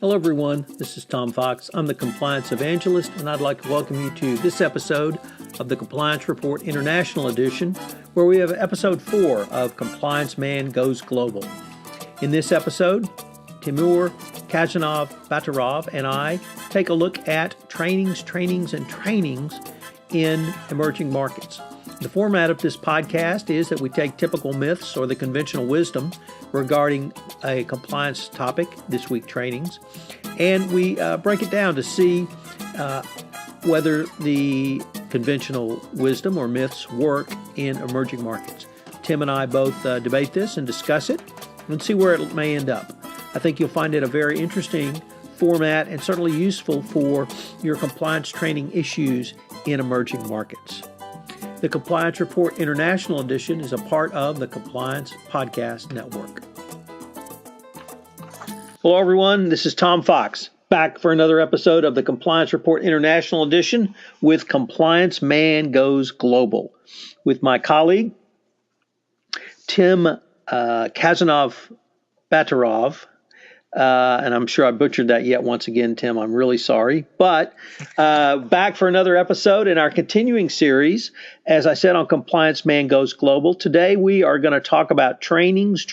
Hello everyone, this is Tom Fox. I'm the Compliance Evangelist, and I'd like to welcome you to this episode of the Compliance Report International Edition, where we have episode 4 of Compliance Man Goes Global. In this episode, Timur, Kazanov, Batarov, and I take a look at trainings in emerging markets. The format of this podcast is that we take typical myths or the conventional wisdom regarding a compliance topic, this week trainings, and we break it down to see whether the conventional wisdom or myths work in emerging markets. Tim and I both debate this and discuss it and see where it may end up. I think you'll find it a very interesting format and certainly useful for your compliance training issues in emerging markets. The Compliance Report International Edition is a part of the Compliance Podcast Network. Hello, everyone. This is Tom Fox, back for another episode of the Compliance Report International Edition with Compliance Man Goes Global, with my colleague, Tim Kazanov Batarov. And I'm sure I butchered that yet once again, Tim. I'm really sorry. But back for another episode in our continuing series, as I said, on Compliance Man Goes Global. Today we are going to talk about trainings.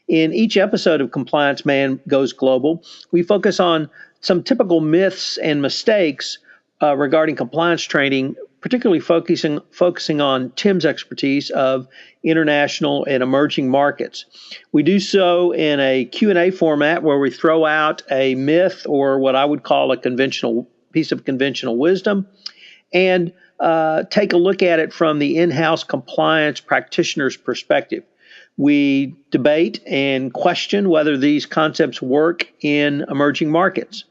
In each episode of Compliance Man Goes Global, we focus on some typical myths and mistakes regarding compliance training, particularly focusing on Tim's expertise of international and emerging markets. We do so in a Q&A format where we throw out a myth or what I would call a conventional piece of conventional wisdom and take a look at it from the in-house compliance practitioner's perspective. We debate and question whether these concepts work in emerging markets.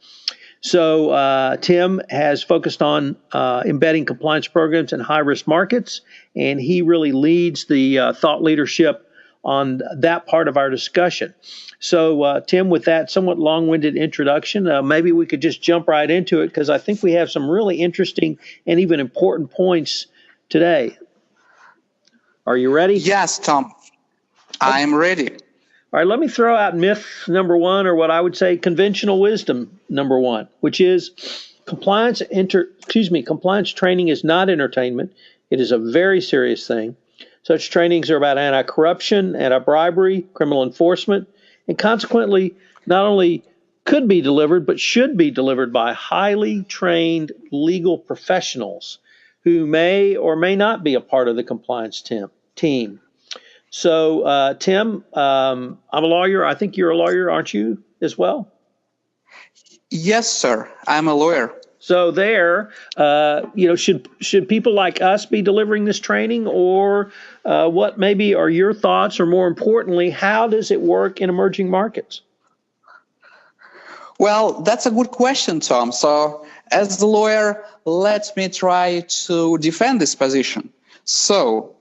So Tim has focused on embedding compliance programs in high-risk markets, and he really leads the thought leadership on that part of our discussion. So Tim, with that somewhat long-winded introduction, maybe we could just jump right into it because I think we have some really interesting and even important points today. Are you ready? Yes, Tom. I'm ready. All right, let me throw out myth number 1, or what I would say conventional wisdom number 1, which is compliance training is not entertainment. It is a very serious thing. Such trainings are about anti-corruption, anti-bribery, criminal enforcement, and consequently not only could be delivered, but should be delivered by highly trained legal professionals who may or may not be a part of the compliance team. So, Tim, I'm a lawyer. I think you're a lawyer, aren't you, as well? Yes, sir. I'm a lawyer. So should people like us be delivering this training, or what maybe are your thoughts, or more importantly, how does it work in emerging markets? Well, that's a good question, Tom. So, as the lawyer, let me try to defend this position. So,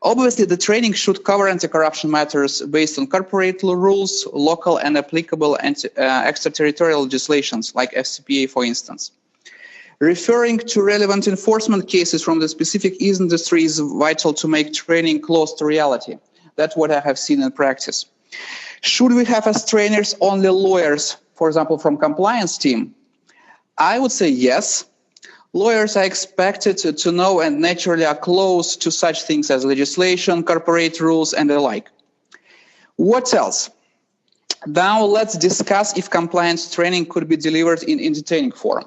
obviously, the training should cover anti-corruption matters based on corporate law rules, local and applicable extraterritorial legislations, like FCPA, for instance. Referring to relevant enforcement cases from the specific industry is vital to make training close to reality. That's what I have seen in practice. Should we have as trainers only lawyers, for example, from compliance team? I would say yes. Lawyers are expected to know and naturally are close to such things as legislation, corporate rules, and the like. What else? Now let's discuss if compliance training could be delivered in entertaining form.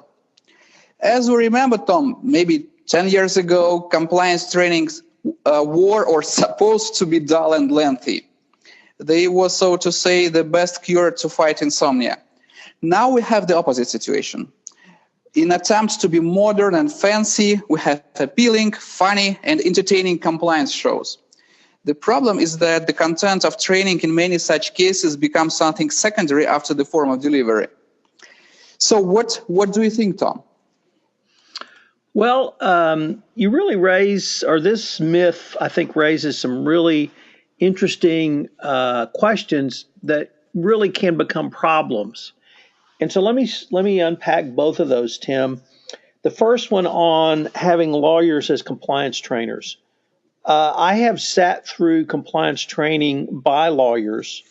As we remember, Tom, maybe 10 years ago, compliance trainings were or supposed to be dull and lengthy. They were, so to say, the best cure to fight insomnia. Now we have the opposite situation. In attempts to be modern and fancy, we have appealing, funny, and entertaining compliance shows. The problem is that the content of training in many such cases becomes something secondary after the form of delivery. So what do you think, Tom? Well, you really this myth, I think, raises some really interesting questions that really can become problems. And so let me unpack both of those, Tim. The first one on having lawyers as compliance trainers. I have sat through compliance training by lawyers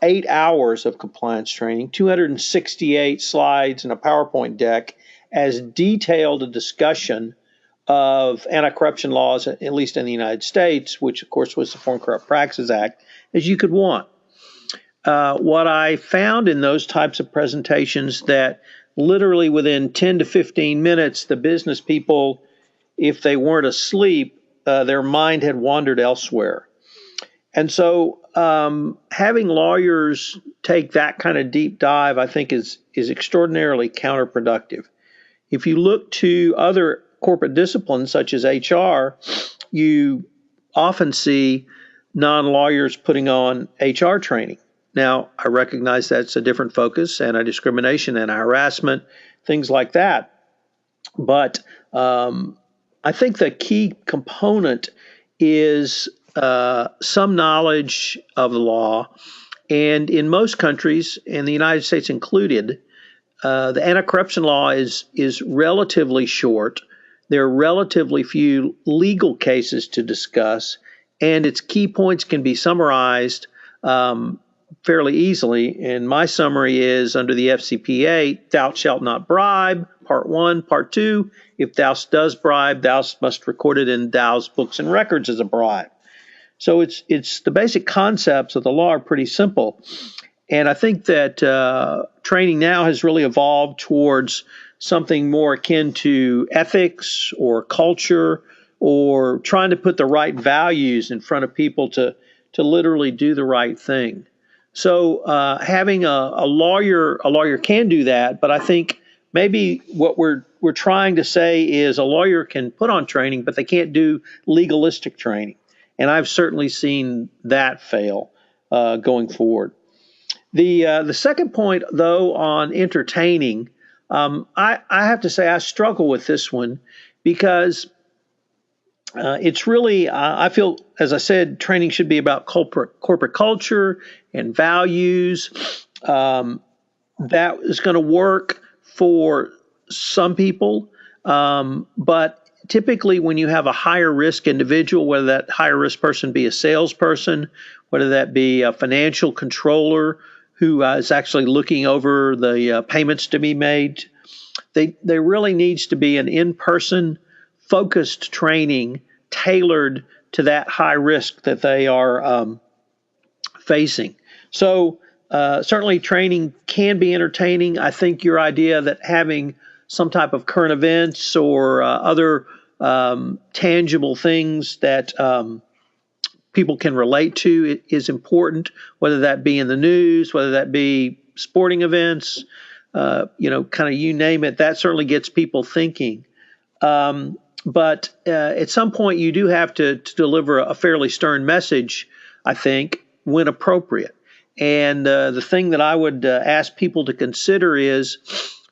8 hours of compliance training, 268 slides and a PowerPoint deck, as detailed a discussion of anti-corruption laws, at least in the United States, which of course was the Foreign Corrupt Practices Act, as you could want. What I found in those types of presentations, that literally within 10 to 15 minutes, the business people, if they weren't asleep, their mind had wandered elsewhere. And so having lawyers take that kind of deep dive, I think, is extraordinarily counterproductive. If you look to other corporate disciplines such as HR, you often see non-lawyers putting on HR training. Now, I recognize that's a different focus, anti-discrimination, anti-harassment, things like that. But I think the key component is some knowledge of the law. And in most countries, and the United States included, the anti-corruption law is relatively short. There are relatively few legal cases to discuss, and its key points can be summarized fairly easily. And my summary is, under the FCPA, thou shalt not bribe, part 1. Part 2, if thou does bribe, thou must record it in thou's books and records as a bribe. So it's the basic concepts of the law are pretty simple. And I think that training now has really evolved towards something more akin to ethics or culture, or trying to put the right values in front of people to literally do the right thing. So having a lawyer can do that, but I think maybe what we're trying to say is a lawyer can put on training, but they can't do legalistic training. And I've certainly seen that fail going forward. The second point, though, on entertaining, I have to say I struggle with this one, because it's really, I feel, as I said, training should be about corporate culture and values. That is going to work for some people, but typically when you have a higher risk individual, whether that higher risk person be a salesperson, whether that be a financial controller who is actually looking over the payments to be made, there really needs to be an in-person focused training tailored to that high risk that they are facing. So certainly training can be entertaining. I think your idea that having some type of current events or other tangible things that people can relate to is important, whether that be in the news, whether that be sporting events, kind of you name it, that certainly gets people thinking. But at some point you do have to deliver a fairly stern message, I think, when appropriate. And the thing that I would ask people to consider is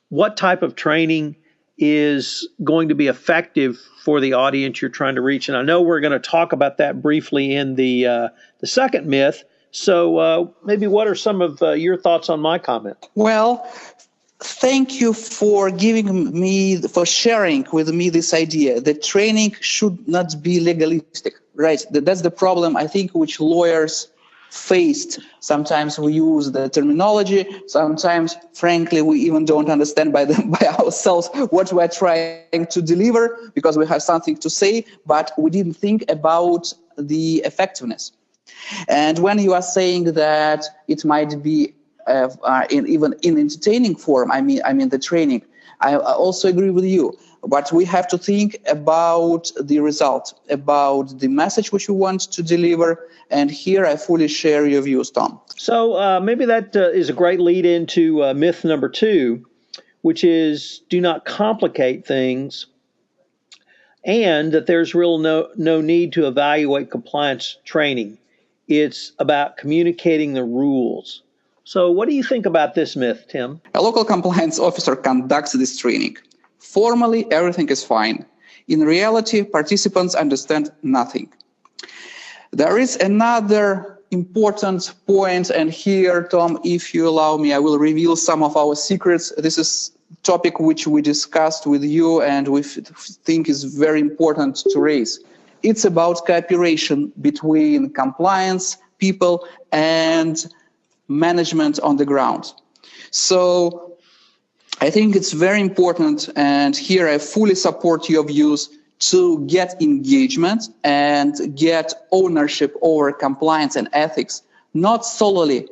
what type of training is going to be effective for the audience you're trying to reach. And I know we're going to talk about that briefly in the second myth. So maybe what are some of your thoughts on my comment? Well, thank you for for sharing with me this idea that training should not be legalistic, right? That's the problem, I think, which lawyers faced. Sometimes we use the terminology. Sometimes, frankly, we even don't understand by ourselves what we're trying to deliver, because we have something to say, but we didn't think about the effectiveness. And when you are saying that it might be even in entertaining form, I mean the training, I also agree with you. But we have to think about the result, about the message which we want to deliver. And here I fully share your views, Tom. So maybe that is a great lead into myth number 2, which is do not complicate things, and that there's no need to evaluate compliance training. It's about communicating the rules. So what do you think about this myth, Tim? A local compliance officer conducts this training. Formally, everything is fine. In reality, participants understand nothing. There is another important point, and here, Tom, if you allow me, I will reveal some of our secrets. This is a topic which we discussed with you and we think is very important to raise. It's about cooperation between compliance people and management on the ground. So I think it's very important, and here I fully support your views, to get engagement and get ownership over compliance and ethics, not solely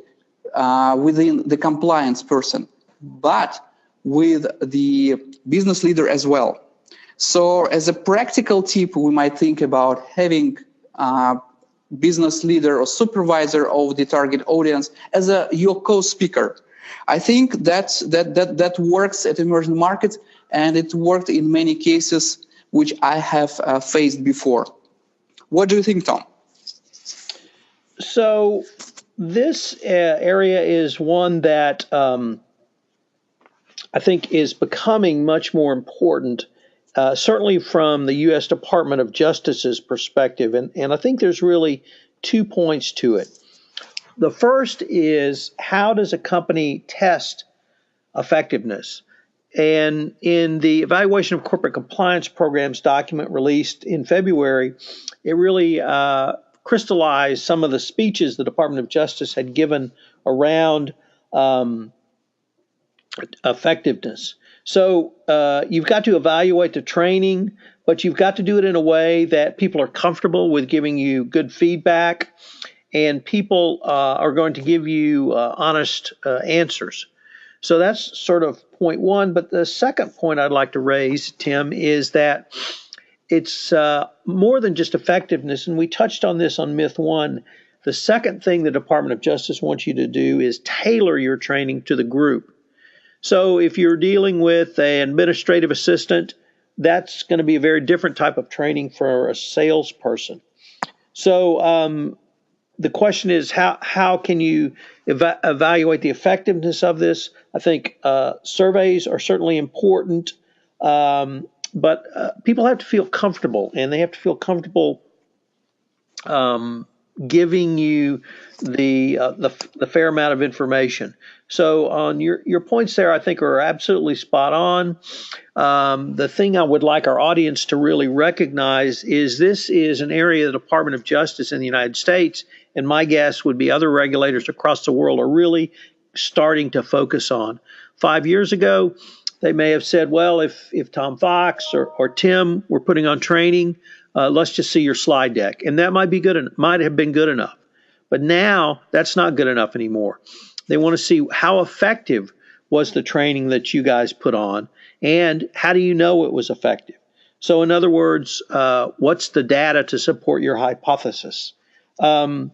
within the compliance person, but with the business leader as well. So as a practical tip, we might think about having a business leader or supervisor of the target audience as your co-speaker. I think that works at emerging markets, and it worked in many cases which I have faced before. What do you think, Tom? So this area is one that I think is becoming much more important, certainly from the U.S. Department of Justice's perspective. And I think there's really 2 points to it. The first is, how does a company test effectiveness? And in the Evaluation of Corporate Compliance Programs document released in February, it really crystallized some of the speeches the Department of Justice had given around effectiveness. So you've got to evaluate the training, but you've got to do it in a way that people are comfortable with giving you good feedback, and people are going to give you honest answers. So that's sort of point one. But the second point I'd like to raise, Tim, is that it's more than just effectiveness, and we touched on this on myth one. The second thing the Department of Justice wants you to do is tailor your training to the group. So if you're dealing with an administrative assistant, that's going to be a very different type of training for a salesperson. So the question is, how can you evaluate the effectiveness of this? I think surveys are certainly important, but people have to feel comfortable, and they have to feel comfortable giving you the fair amount of information. So on your points there, I think are absolutely spot on. The thing I would like our audience to really recognize is this is an area the Department of Justice in the United States, and my guess would be other regulators across the world, are really starting to focus on. 5 years ago, they may have said, well, if Tom Fox or Tim were putting on training, let's just see your slide deck. And that might have been good enough. But now that's not good enough anymore. They want to see how effective was the training that you guys put on, and how do you know it was effective? So in other words, what's the data to support your hypothesis? And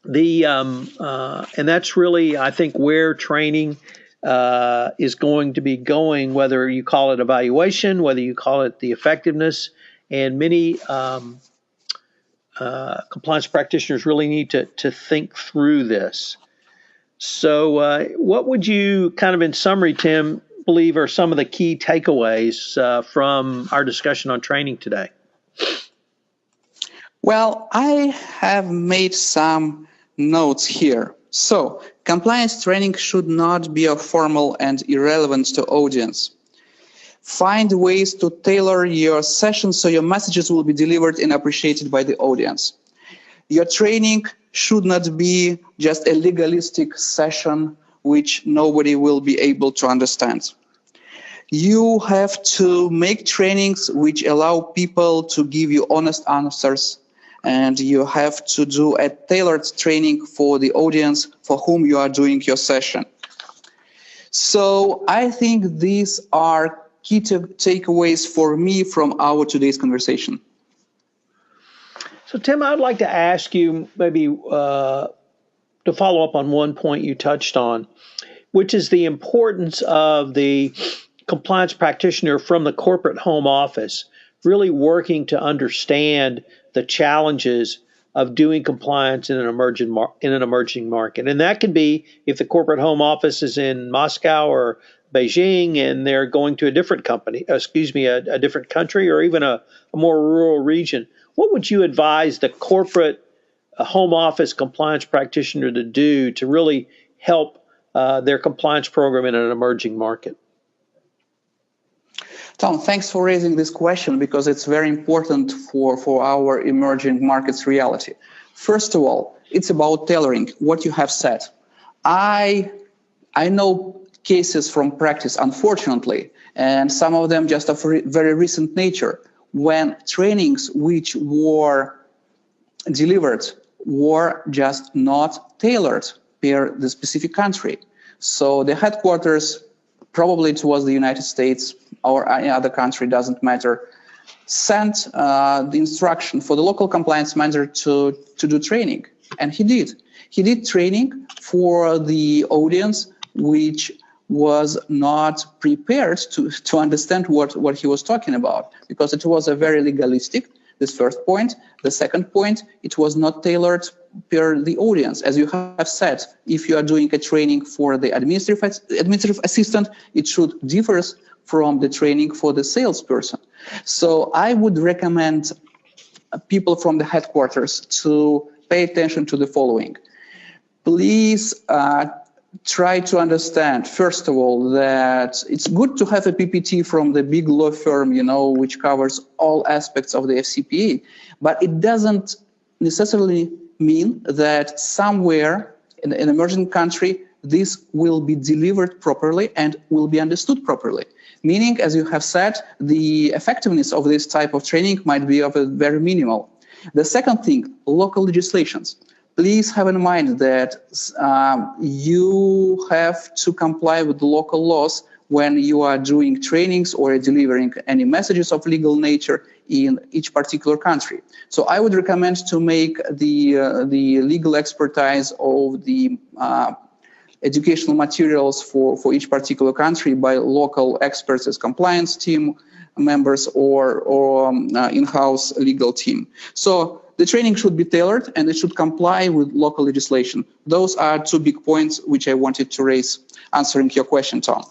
that's really, I think, where training is going to be going, whether you call it evaluation, whether you call it the effectiveness. And many compliance practitioners really need to think through this. So what would you, kind of in summary, Tim, believe are some of the key takeaways from our discussion on training today? Well, I have made some notes here. So, compliance training should not be formal and irrelevant to audience. Find ways to tailor your session so your messages will be delivered and appreciated by the audience. Your training should not be just a legalistic session which nobody will be able to understand. You have to make trainings which allow people to give you honest answers, and you have to do a tailored training for the audience for whom you are doing your session. So I think these are key takeaways for me from our today's conversation. So Tim, I'd like to ask you maybe to follow up on one point you touched on, which is the importance of the compliance practitioner from the corporate home office really working to understand the challenges of doing compliance in an emerging market. And that can be if the corporate home office is in Moscow or Beijing and they're going to a different a different country, or even a more rural region. What would you advise the corporate home office compliance practitioner to do to really help their compliance program in an emerging market? Tom, thanks for raising this question, because it's very important for our emerging markets reality. First of all, it's about tailoring what you have said. I know cases from practice, unfortunately, and some of them just of very recent nature, when trainings which were delivered were just not tailored per the specific country. So the headquarters, probably it was the United States or any other country, doesn't matter, sent the instruction for the local compliance manager to do training. And he did. He did training for the audience which was not prepared to understand what he was talking about, because it was a very legalistic, this first point. The second point, it was not tailored per the audience. As you have said, if you are doing a training for the administrative assistant, it should differ from the training for the salesperson. So I would recommend people from the headquarters to pay attention to the following. Please try to understand, first of all, that it's good to have a PPT from the big law firm, which covers all aspects of the FCPA, but it doesn't necessarily mean that somewhere in an emerging country, this will be delivered properly and will be understood properly. Meaning, as you have said, the effectiveness of this type of training might be of a very minimal. The second thing, local legislations. Please have in mind that you have to comply with the local laws when you are doing trainings or delivering any messages of legal nature in each particular country. So I would recommend to make the legal expertise of the educational materials for each particular country by local experts as compliance team members or in-house legal team. So the training should be tailored and it should comply with local legislation. Those are two big points which I wanted to raise answering your question, Tom.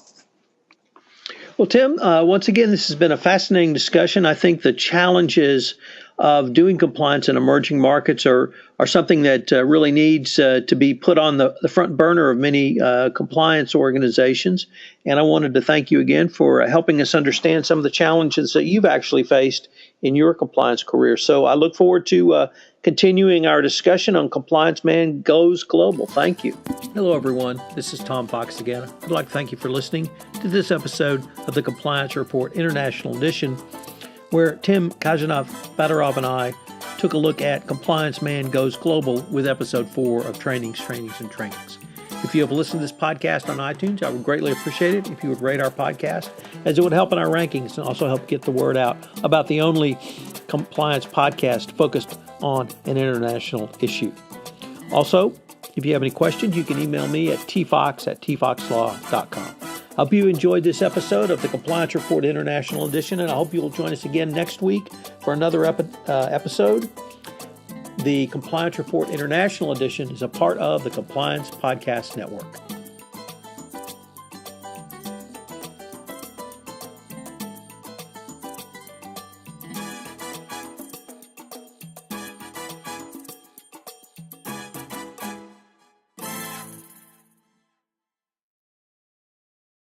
Well, Tim, once again, this has been a fascinating discussion. I think the challenges of doing compliance in emerging markets are something that really needs to be put on the front burner of many compliance organizations. And I wanted to thank you again for helping us understand some of the challenges that you've actually faced in your compliance career. So I look forward to continuing our discussion on Compliance Man Goes Global. Thank you. Hello, everyone. This is Tom Fox again. I'd like to thank you for listening to this episode of the Compliance Report International Edition, where Tim Kazanov-Badarov and I took a look at Compliance Man Goes Global with episode 4 of Trainings. If you have listened to this podcast on iTunes, I would greatly appreciate it if you would rate our podcast, as it would help in our rankings and also help get the word out about the only compliance podcast focused on an international issue. Also, if you have any questions, you can email me at tfox@tfoxlaw.com. I hope you enjoyed this episode of the Compliance Report International Edition, and I hope you will join us again next week for another episode. The Compliance Report International Edition is a part of the Compliance Podcast Network.